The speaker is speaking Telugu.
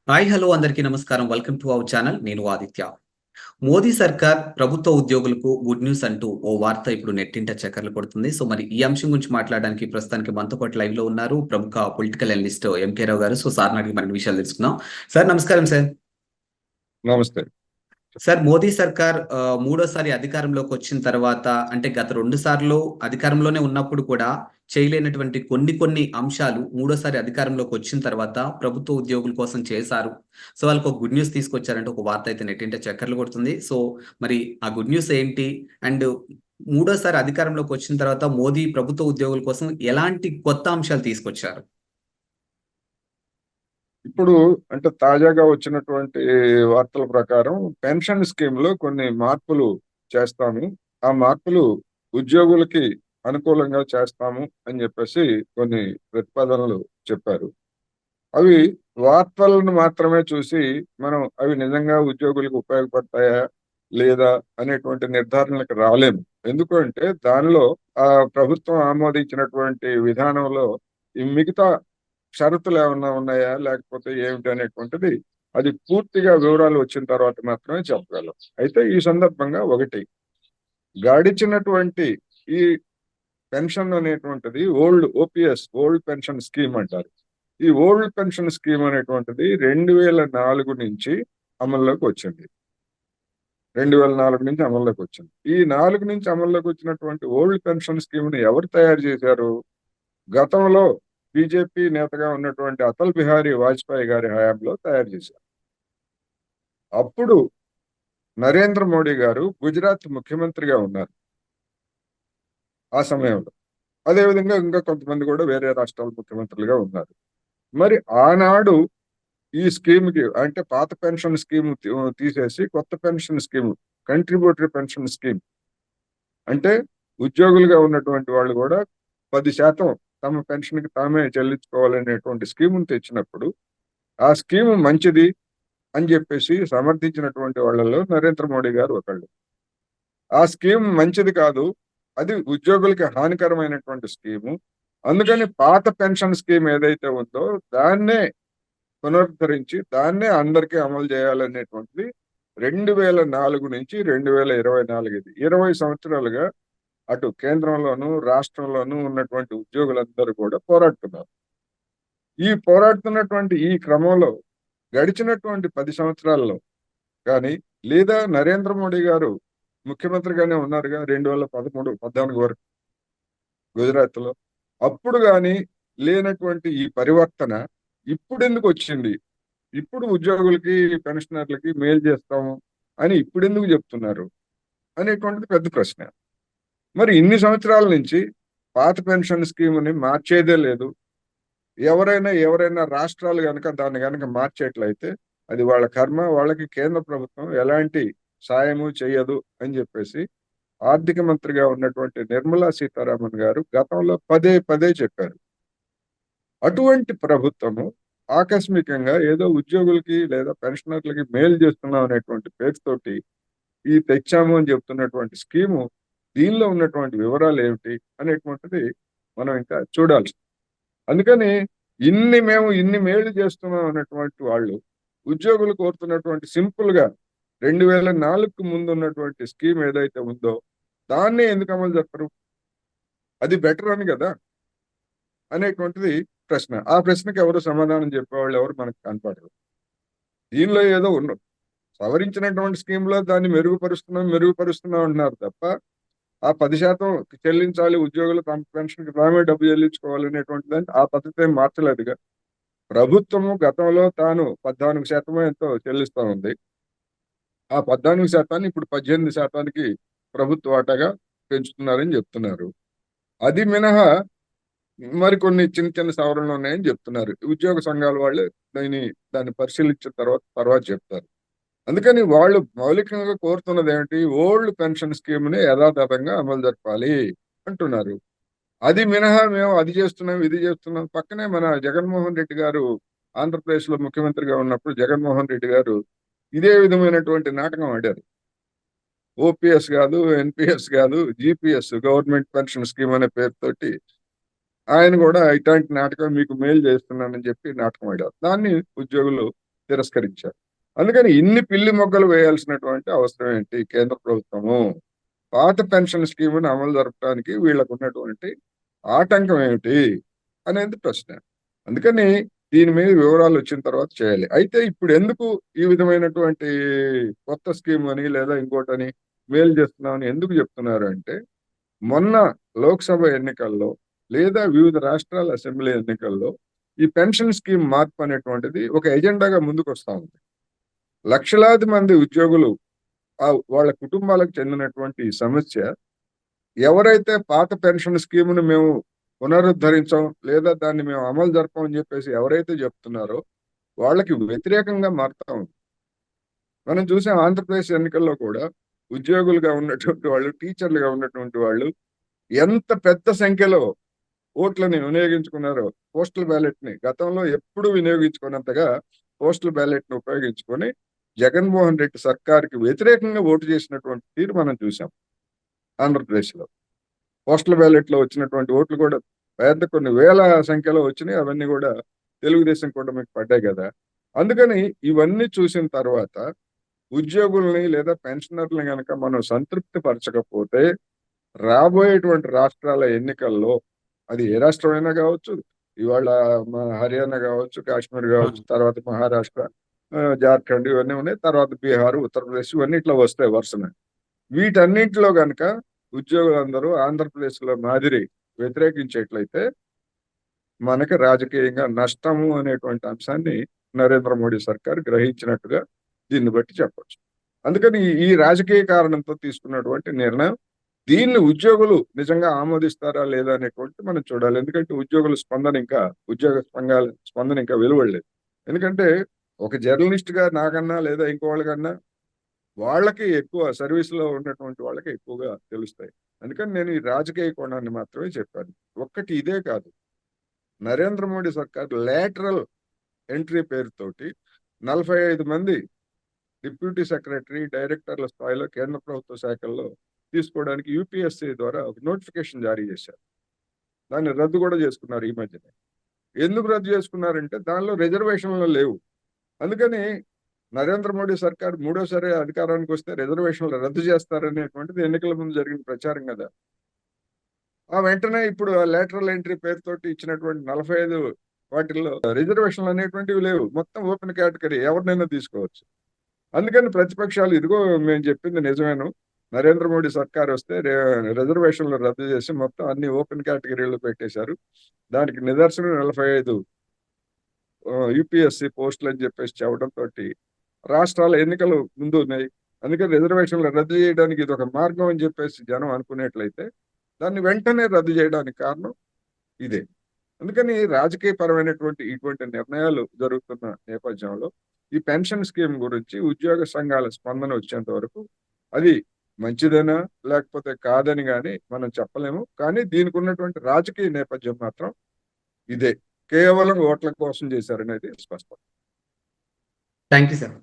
హాయ్ హలో అందరికీ నమస్కారం. Welcome to our channel. నేను ఆదిత్య. మోదీ సర్కార్ ప్రభుత్వ ఉద్యోగులకు గుడ్ న్యూస్ అంటూ ఓ వార్త ఇప్పుడు నెట్టింట చక్కర్లు కొడుతుంది. సో మరి ఈ అంశం గురించి మాట్లాడడానికి ప్రస్తుతానికి మనతో పాటు లైవ్‌లో ఉన్నారు ప్రముఖ పొలిటికల్ అనలిస్ట్ ఎంకే రావు గారు. సో సార్‌ని అడిగి మరిన్ని విషయాలు తెలుసుకుందాం. సార్ నమస్కారం సార్. నమస్తే. సార్ మోదీ సర్కార్ మూడోసారి అధికారంలోకొచ్చిన తర్వాత అంటే గత 2 సార్లు అధికారంలోనే ఉన్నప్పుడు కూడా చేయలేనటువంటి కొన్ని అంశాలు మూడోసారి అధికారంలోకొచ్చిన తర్వాత ప్రభుత్వ ఉద్యోగుల కోసం చేశారు. సో వాళ్ళకొక గుడ్ న్యూస్ తీసుకొచ్చారంటే ఒక వార్త అయితే నెట్టింట చక్కర్లు కొడుతుంది. సో మరి ఆ గుడ్ న్యూస్ ఏంటి? అండ్ మూడోసారి అధికారంలోకొచ్చిన తర్వాత మోదీ ప్రభుత్వ ఉద్యోగుల కోసం ఎలాంటి కొత్త అంశాలు తీసుకొచ్చారు? ఇప్పుడు అంటే తాజాగా వచ్చినటువంటి వార్తల ప్రకారం పెన్షన్ స్కీమ్‌లో కొన్ని మార్పులు చేస్తాము. ఆ మార్పులు ఉద్యోగులకి అనుకూలంగా చేస్తాము అని చెప్పేసి కొన్ని ప్రతిపాదనలు చెప్పారు. అవి వార్తలను మాత్రమే చూసి మనం అవి నిజంగా ఉద్యోగులకు ఉపయోగపడతాయా? లేదా? అనేటువంటి నిర్ధారణలకు రాలేము. ఎందుకు అంటే దానిలో ప్రభుత్వం ఆమోదించినటువంటి విధానంలో ఈ మిగతా షరతులేమన్నా ఉన్నాయా? లేకపోతే ఏమిటి అనేటువంటిది అది పూర్తిగా వివరాలు వచ్చిన తర్వాత మాత్రమే చెప్పగలం. అయితే ఈ సందర్భంగా ఒకటి గడిచినటువంటి ఈ పెన్షన్ అనేటువంటిది ఓల్డ్ పెన్షన్ స్కీమ్ అంటారు. ఈ ఓల్డ్ పెన్షన్ స్కీమ్ అనేటువంటిది 2004 నుంచి అమల్లోకి వచ్చింది. 2004 నుంచి అమల్లోకి వచ్చింది. ఈ 4 నుంచి అమల్లోకి వచ్చినటువంటి ఓల్డ్ పెన్షన్ స్కీమ్‌ని ఎవరు తయారు చేశారు? గతంలో బీజేపీ నేతగా ఉన్నటువంటి అటల్ బిహారీ వాజ్పేయి గారి హయాంలో తయారు చేశారు. అప్పుడు నరేంద్ర మోడీ గారు గుజరాత్ ముఖ్యమంత్రిగా ఉన్నారు ఆ సమయంలో. అదేవిధంగా ఇంకా కొంతమంది కూడా వేరే రాష్ట్రాల ముఖ్యమంత్రులుగా ఉన్నారు. మరి ఆనాడు ఈ స్కీమ్‌కి అంటే పాత పెన్షన్ స్కీమ్ తీసేసి కొత్త pension scheme contributory pension scheme అంటే ఉద్యోగులుగా ఉన్నటువంటి వాళ్ళు కూడా 10% తమ పెన్షన్‌కి తామే చెల్లించుకోవాలనేటువంటి స్కీమ్‌ని తెచ్చినప్పుడు, ఆ స్కీమ్ మంచిది అని చెప్పేసి సమర్థించినటువంటి వాళ్ళలో నరేంద్ర మోడీ గారు ఒకళ్ళు. ఆ స్కీమ్ మంచిది కాదు. అది ఉద్యోగులకి హానికరమైనటువంటి స్కీము. అందుకని పాత పెన్షన్ స్కీమ్ ఏదైతే ఉందో దాన్నే పునరుద్ధరించి దాన్నే అందరికీ అమలు చేయాలనేటువంటిది 2004 నుంచి 2024 ఇది. 20 సంవత్సరాలుగా అటు కేంద్రంలోను, రాష్ట్రంలోను ఉన్నటువంటి ఉద్యోగులందరూ కూడా పోరాడుతున్నారు. ఈ పోరాడుతున్నటువంటి ఈ క్రమంలో గడిచినటువంటి 10 సంవత్సరాల్లో కానీ, లేదా నరేంద్ర మోడీ గారు ముఖ్యమంత్రిగానే ఉన్నారుగా 2013, 14 వరకు గుజరాత్‌లో. అప్పుడు గాని లేనటువంటి ఈ పరివర్తన ఇప్పుడెందుకొచ్చింది? ఇప్పుడు ఉద్యోగులకి, పెన్షనర్లకి మేలు చేస్తాము అని ఇప్పుడెందుకు చెప్తున్నారు? అనేటువంటిది పెద్ద ప్రశ్న. మరి ఇన్ని సంవత్సరాల నుంచి పాత పెన్షన్ స్కీమ్‌ని మార్చేదే లేదు. ఎవరైనా రాష్ట్రాలు గనక దాన్ని గనక మార్చేట్లయితే అది వాళ్ళ కర్మ. వాళ్ళకి కేంద్ర ప్రభుత్వం ఎలాంటి సాయము చెయ్యదు అని చెప్పేసి ఆర్థిక మంత్రిగా ఉన్నటువంటి నిర్మలా సీతారామన్ గారు గతంలో పదే పదే చెప్పారు. అటువంటి ప్రభుత్వము ఆకస్మికంగా ఏదో ఉద్యోగులకి లేదా పెన్షనర్లకి మేలు చేస్తున్నాం అనేటువంటి పేరుతోటి ఈ తెచ్చాము అని చెప్తున్నటువంటి స్కీము దీనిలో ఉన్నటువంటి వివరాలు ఏమిటి అనేటువంటిది మనం ఇంకా చూడాల్సి. అందుకని మేము ఇన్ని మేలు చేస్తున్నాం అన్నటువంటి వాళ్ళు ఉద్యోగులు కోరుతున్నటువంటి సింపుల్ గా 2004కు ముందు ఉన్నటువంటి స్కీమ్ ఏదైతే ఉందో దాన్నే ఎందుకు అమలు చెప్పరు? అది బెటర్ అని కదా అనేటువంటిది ప్రశ్న. ఆ ప్రశ్నకి ఎవరు సమాధానం చెప్పేవాళ్ళు ఎవరు మనకు కనపడరు. దీనిలో ఏదో సవరించినటువంటి స్కీమ్ లో దాన్ని మెరుగుపరుస్తున్నాం అంటున్నారు తప్ప ఆ 10% చెల్లించాలి ఉద్యోగులు తమ పెన్షన్‌కి తామే డబ్బు చెల్లించుకోవాలనేటువంటిది ఆ పద్ధతి ఏం మార్చలేదుగా. ప్రభుత్వము గతంలో తాను 14% ఎంతో చెల్లిస్తా ఉంది. ఆ 14% ఇప్పుడు 18%కి ప్రభుత్వ వాటాగా పెంచుతున్నారని చెప్తున్నారు. అది మినహా మరికొన్ని చిన్న సవరణలు ఉన్నాయని చెప్తున్నారు. ఉద్యోగ సంఘాల వాళ్ళు దాన్ని పరిశీలించిన తర్వాత చెప్తారు. అందుకని వాళ్ళు మౌలికంగా కోరుతున్నది ఏమిటి? ఓల్డ్ పెన్షన్ స్కీమ్‌ని యథాతథంగా అమలు జరపాలి అంటున్నారు. అది మినహా మేము అది చేస్తున్నాం, ఇది చేస్తున్నాం. పక్కనే మన జగన్మోహన్ రెడ్డి గారు ఆంధ్రప్రదేశ్‌లో ముఖ్యమంత్రిగా ఉన్నప్పుడు జగన్మోహన్ రెడ్డి గారు ఇదే విధమైనటువంటి నాటకం ఆడారు. ఓపీఎస్ కాదు, ఎన్‌పీఎస్ కాదు, జీపీఎస్ గవర్నమెంట్ పెన్షన్ స్కీమ్ అనే పేరుతోటి ఆయన కూడా ఇట్లాంటి నాటకం మీకు మేలు చేస్తున్నానని చెప్పి నాటకం ఆడారు. దాన్ని ఉద్యోగులు తిరస్కరించారు. అందుకని ఇన్ని పిల్లి మొగ్గలు వేయాల్సినటువంటి అవసరం ఏంటి? కేంద్ర ప్రభుత్వము పాత పెన్షన్ స్కీమును అమలు జరపడానికి వీళ్ళకు ఉన్నటువంటి ఆటంకం ఏమిటి అనేది ప్రశ్న. అందుకని దీని మీద వివరాలు వచ్చిన తర్వాత చేయాలి. అయితే ఇప్పుడు ఎందుకు ఈ విధమైనటువంటి కొత్త స్కీమ్ అని లేదా ఇంకోటని మేలు చేస్తున్నామని ఎందుకు చెప్తున్నారు అంటే, మొన్న లోక్సభ ఎన్నికల్లో లేదా వివిధ రాష్ట్రాల అసెంబ్లీ ఎన్నికల్లో ఈ పెన్షన్ స్కీమ్ మార్పు అనేటువంటిది ఒక ఎజెండాగా ముందుకు వస్తా ఉంది. లక్షలాది మంది ఉద్యోగులు వాళ్ళ కుటుంబాలకు చెందినటువంటి ఈ సమస్య, ఎవరైతే పాత పెన్షన్ స్కీమును మేము పునరుద్ధరించాం లేదా దాన్ని మేము అమలు జరపం అని చెప్పేసి ఎవరైతే చెప్తున్నారో వాళ్ళకి వ్యతిరేకంగా మారుతా ఉంది. మనం చూసాం ఆంధ్రప్రదేశ్ ఎన్నికల్లో కూడా ఉద్యోగులుగా ఉన్నటువంటి వాళ్ళు, టీచర్లుగా ఉన్నటువంటి వాళ్ళు ఎంత పెద్ద సంఖ్యలో ఓట్లని వినియోగించుకున్నారో, పోస్టల్ బ్యాలెట్ ని గతంలో ఎప్పుడు వినియోగించుకున్నంతగా పోస్టల్ బ్యాలెట్ ని ఉపయోగించుకొని జగన్మోహన్ రెడ్డి సర్కార్కి వ్యతిరేకంగా ఓటు చేసినటువంటి తీరు మనం చూసాం ఆంధ్రప్రదేశ్ లో. పోస్టల్ బ్యాలెట్ లో వచ్చినటువంటి ఓట్లు కూడా పెద్ద కొన్ని వేల సంఖ్యలో వచ్చినాయి. అవన్నీ కూడా తెలుగుదేశం కూటమికి పడ్డాయి కదా. అందుకని ఇవన్నీ చూసిన తర్వాత ఉద్యోగుల్ని లేదా పెన్షనర్లని కనుక మనం సంతృప్తి పరచకపోతే రాబోయేటువంటి రాష్ట్రాల ఎన్నికల్లో, అది ఏ రాష్ట్రమైనా కావచ్చు, ఇవాళ హర్యానా కావచ్చు, కాశ్మీర్ కావచ్చు, తర్వాత మహారాష్ట్ర, జార్ఖండ్ ఇవన్నీ ఉన్నాయి, తర్వాత బీహార్, ఉత్తరప్రదేశ్ ఇవన్నీ ఇట్లా వస్తాయి వరుసనే. వీటన్నింటిలో కనుక ఉద్యోగులందరూ ఆంధ్రప్రదేశ్ లో మాదిరి వ్యతిరేకించేట్లయితే మనకి రాజకీయంగా నష్టము అనేటువంటి అంశాన్ని నరేంద్ర మోడీ సర్కార్ గ్రహించినట్టుగా దీన్ని బట్టి చెప్పొచ్చు. అందుకని ఈ రాజకీయ కారణంతో తీసుకున్నటువంటి నిర్ణయం, దీన్ని ఉద్యోగులు నిజంగా ఆమోదిస్తారా లేదా అనేటువంటి మనం చూడాలి. ఎందుకంటే ఉద్యోగుల స్పందన ఇంకా వెలువడలేదు. ఎందుకంటే ఒక జర్నలిస్ట్ గా నాకన్నా లేదా ఇంకో వాళ్ళకన్నా వాళ్ళకి ఎక్కువ సర్వీస్ లో ఉన్నటువంటి వాళ్ళకి ఎక్కువగా తెలుస్తాయి. అందుకని నేను ఈ రాజకీయ కోణాన్ని మాత్రమే చెప్పాను. ఒక్కటి ఇదే కాదు, నరేంద్ర మోడీ సర్కార్ లేటరల్ ఎంట్రీ పేరుతోటి 45 మంది డిప్యూటీ సెక్రటరీ, డైరెక్టర్ల స్థాయిలో కేంద్ర ప్రభుత్వ శాఖల్లో తీసుకోవడానికి యూపీఎస్సీ ద్వారా ఒక నోటిఫికేషన్ జారీ చేశారు. దాన్ని రద్దు కూడా చేసుకున్నారు ఈ మధ్యనే. ఎందుకు రద్దు చేసుకున్నారంటే దానిలో రిజర్వేషన్లు లేవు. అందుకని నరేంద్ర మోడీ సర్కార్ మూడోసారి అధికారానికి వస్తే రిజర్వేషన్లు రద్దు చేస్తారనేటువంటిది ఎన్నికల ముందు జరిగిన ప్రచారం కదా. ఆ వెంటనే ఇప్పుడు లేటరల్ ఎంట్రీ పేరుతోటి ఇచ్చినటువంటి 45 వాటిల్లో రిజర్వేషన్లు అనేటువంటివి లేవు. మొత్తం ఓపెన్ కేటగిరీ, ఎవరినైనా తీసుకోవచ్చు. అందుకని ప్రతిపక్షాలు ఇదిగో మేము చెప్పింది నిజమేను, నరేంద్ర మోడీ సర్కార్ వస్తే రిజర్వేషన్లు రద్దు చేసి మొత్తం అన్ని ఓపెన్ కేటగిరీలు పెట్టేశారు, దానికి నిదర్శనం 45 యూపీఎస్సీ పోస్టులు అని చెప్పేసి చెప్పడంతో రాష్ట్రాల ఎన్నికలు ముందు ఉన్నాయి. అందుకని రిజర్వేషన్లు రద్దు చేయడానికి ఇది ఒక మార్గం అని చెప్పేసి జనం అనుకునేట్లయితే దాన్ని వెంటనే రద్దు చేయడానికి కారణం ఇదే. అందుకని రాజకీయ పరమైనటువంటి ఇటువంటి నిర్ణయాలు జరుగుతున్న నేపథ్యంలో ఈ పెన్షన్ స్కీమ్ గురించి ఉద్యోగ సంఘాల స్పందన వచ్చేంత వరకు అది మంచిదేనా లేకపోతే కాదని కానీ మనం చెప్పలేము. కానీ దీనికి ఉన్నటువంటి రాజకీయ నేపథ్యం మాత్రం ఇదే, కేవలం ఓట్ల కోసం చేశారనేది స్పష్టం. Thank you sir.